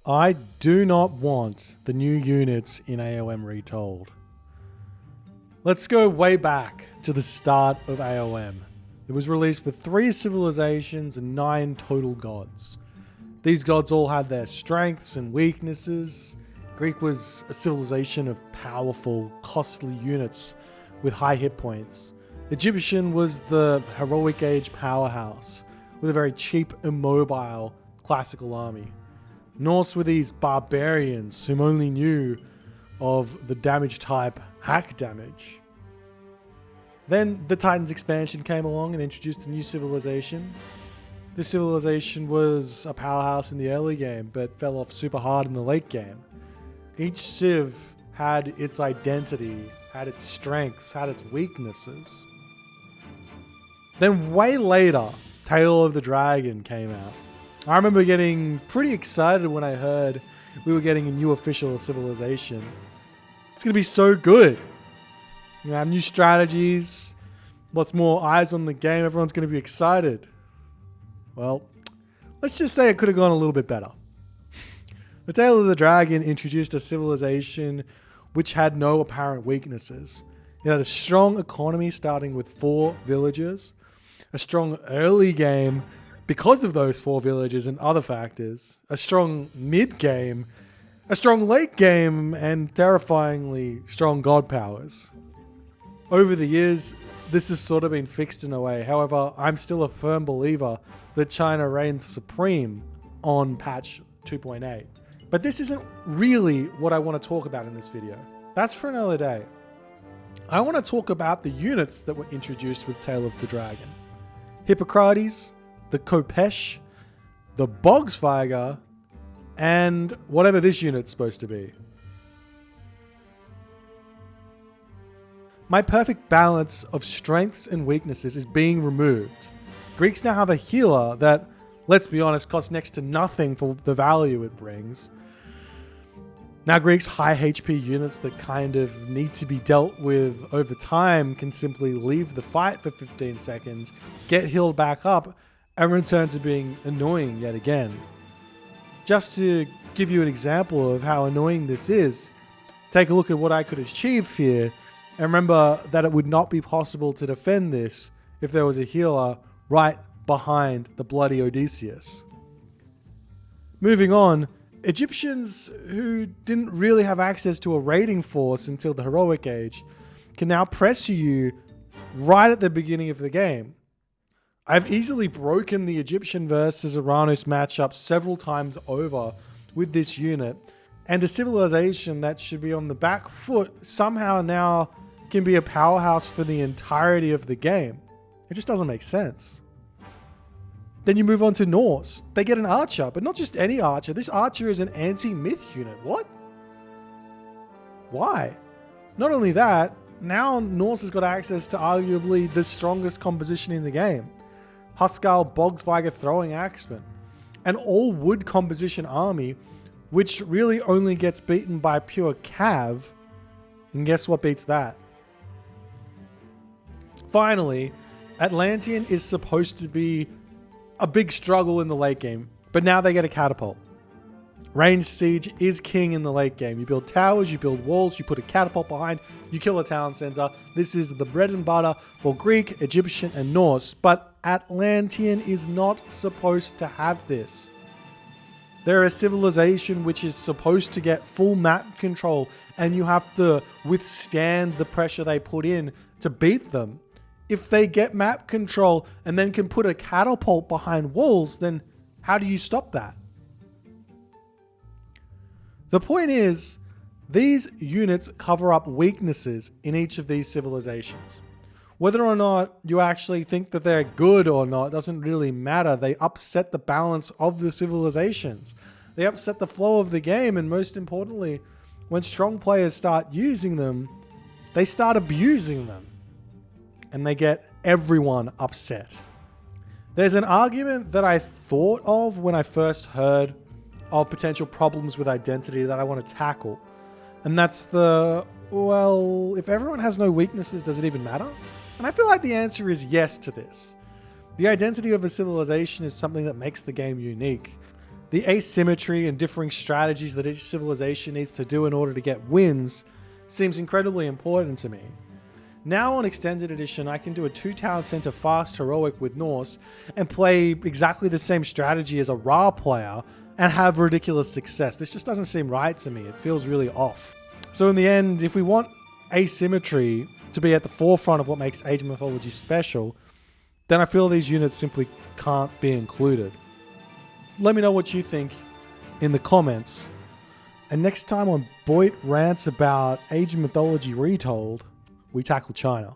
I do not want the new units in AOM Retold. Let's go way back to the start of AOM. It was released with 3 civilizations and 9 total gods. These gods all had their strengths and weaknesses. Greek was a civilization of powerful, costly units with high hit points. Egyptian was the heroic age powerhouse with a very cheap, immobile, classical army. Norse were these barbarians whom only knew of the damage type hack damage. Then the Titans expansion came along and introduced a new civilization. This civilization was a powerhouse in the early game, but fell off super hard in the late game. Each civ had its identity, had its strengths, had its weaknesses. Then way later, Tale of the Dragon came out. I remember getting pretty excited when I heard we were getting a new official civilization. It's going to be so good. You're going to have new strategies, lots more eyes on the game. Everyone's going to be excited. Well, let's just say it could have gone a little bit better. The Tale of the Dragon introduced a civilization which had no apparent weaknesses. It had a strong economy starting with 4 villages, a strong early game because of those 4 villages and other factors, a strong mid-game, a strong late game, and terrifyingly strong god powers. Over the years, this has sort of been fixed in a way. However, I'm still a firm believer that China reigns supreme on patch 2.8. But this isn't really what I want to talk about in this video. That's for another day. I want to talk about the units that were introduced with Tale of the Dragon. Hippocrates, the Kopesh, the Bogsviger, and whatever this unit's supposed to be. My perfect balance of strengths and weaknesses is being removed. Greeks now have a healer that, let's be honest, costs next to nothing for the value it brings. Now Greeks' high HP units that kind of need to be dealt with over time can simply leave the fight for 15 seconds, get healed back up, and return to being annoying yet again. Just to give you an example of how annoying this is, take a look at what I could achieve here, and remember that it would not be possible to defend this if there was a healer right behind the bloody Odysseus. Moving on, Egyptians who didn't really have access to a raiding force until the heroic age can now pressure you right at the beginning of the game. I've easily broken the Egyptian versus Uranus matchup several times over with this unit, and a civilization that should be on the back foot somehow now can be a powerhouse for the entirety of the game. It just doesn't make sense. Then you move on to Norse. They get an archer, but not just any archer. This archer is an anti-myth unit. What? Why? Not only that, now Norse has got access to arguably the strongest composition in the game. Huskarl Bogsviger throwing axeman. An all-wood composition army, which really only gets beaten by pure cav. And guess what beats that? Finally, Atlantean is supposed to be a big struggle in the late game, but now they get a catapult. Ranged siege is king in the late game. You build towers, you build walls, you put a catapult behind, you kill a town center. This is the bread and butter for Greek, Egyptian, and Norse, but Atlantean is not supposed to have this. They're a civilization which is supposed to get full map control, and you have to withstand the pressure they put in to beat them. If they get map control and then can put a catapult behind walls, then how do you stop that? The point is, these units cover up weaknesses in each of these civilizations. Whether or not you actually think that they're good or not doesn't really matter. They upset the balance of the civilizations. They upset the flow of the game, and most importantly, when strong players start using them, they start abusing them. And they get everyone upset. There's an argument that I thought of when I first heard of potential problems with identity that I want to tackle. And that's well, if everyone has no weaknesses, does it even matter? And I feel like the answer is yes to this. The identity of a civilization is something that makes the game unique. The asymmetry and differing strategies that each civilization needs to do in order to get wins seems incredibly important to me. Now on Extended Edition, I can do a 2-town center fast heroic with Norse and play exactly the same strategy as a Ra player and have ridiculous success. This just doesn't seem right to me. It feels really off. So in the end, if we want asymmetry to be at the forefront of what makes Age of Mythology special, then I feel these units simply can't be included. Let me know what you think in the comments. And next time on Boit Rants about Age of Mythology Retold, we tackle China.